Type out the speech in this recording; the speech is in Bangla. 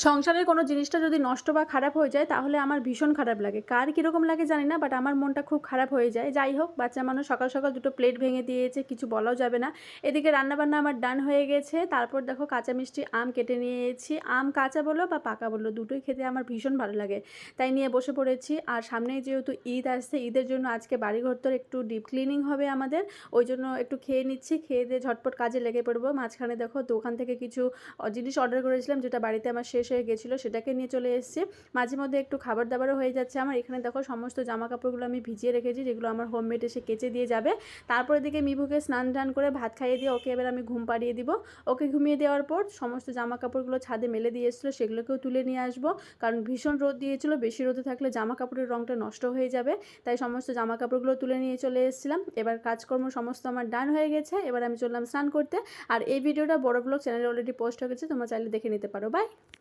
সংসারের কোনো জিনিসটা যদি নষ্ট বা খারাপ হয়ে যায় তাহলে আমার ভীষণ খারাপ লাগে। কার কীরকম লাগে জানি না, বাট আমার মনটা খুব খারাপ হয়ে যায়। যাই হোক, বাচ্চা মানুষ সকাল, সকাল দুটো প্লেট ভেঙে দিয়েছে, কিছু বলাও যাবে না। এদিকে রান্নাবান্না আমার ডান হয়ে গেছে। তারপর দেখো কাঁচা মিষ্টি আম কেটে নিয়েছি। আম কাঁচা বলো বা পাকা বলো, দুটোই খেতে আমার ভীষণ ভালো লাগে। তাই নিয়ে বসে পড়েছি। আর সামনেই যেহেতু ঈদ আসছে, ঈদের জন্য আজকে বাড়িঘরদোর একটু ডিপ ক্লিনিং হবে আমাদের। ওইজন্য একটু খেয়ে নিচ্ছি। খেয়ে দিয়ে ঝটপট কাজে লেগে পড়বো। মাঝখানে দেখো দোকান থেকে কিছু জিনিস অর্ডার করেছিলাম, যেটা বাড়িতে আমার শেষ হয়ে গেছিলো, সেটাকে নিয়ে চলে এসেছি। মাঝে মধ্যে একটু খাবার দাবারও হয়ে যাচ্ছে আমার। এখানে দেখো সমস্ত জামা কাপড়গুলো আমি ভিজিয়ে রেখেছি, যেগুলো আমার হোমমেড এসে কেচে দিয়ে যাবে। তারপর এদিকে মিভুকে স্নান টান করে ভাত খাইয়ে দিয়ে ওকে এবার আমি ঘুম পাড়িয়ে দিব। ওকে ঘুমিয়ে দেওয়ার পর সমস্ত জামা কাপড়গুলো ছাদে মেলে দিয়ে এসেছিলো, সেগুলোকেও তুলে নিয়ে আসবো। কারণ ভীষণ রোদ দিয়েছিল, বেশি রোদে থাকলে জামা কাপড়ের রঙটা নষ্ট হয়ে যাবে। তাই সমস্ত জামা কাপড়গুলো তুলে নিয়ে চলে এসেছিলাম। এবার কাজকর্ম সমস্ত আমার ডান হয়ে গেছে। এবার আমি চললাম স্নান করতে। আর এই ভিডিওটা বড় ব্লগ চ্যানেলে অলরেডি পোস্ট হয়ে গেছে, তোমরা চাইলে দেখে নিতে পারো। বাই।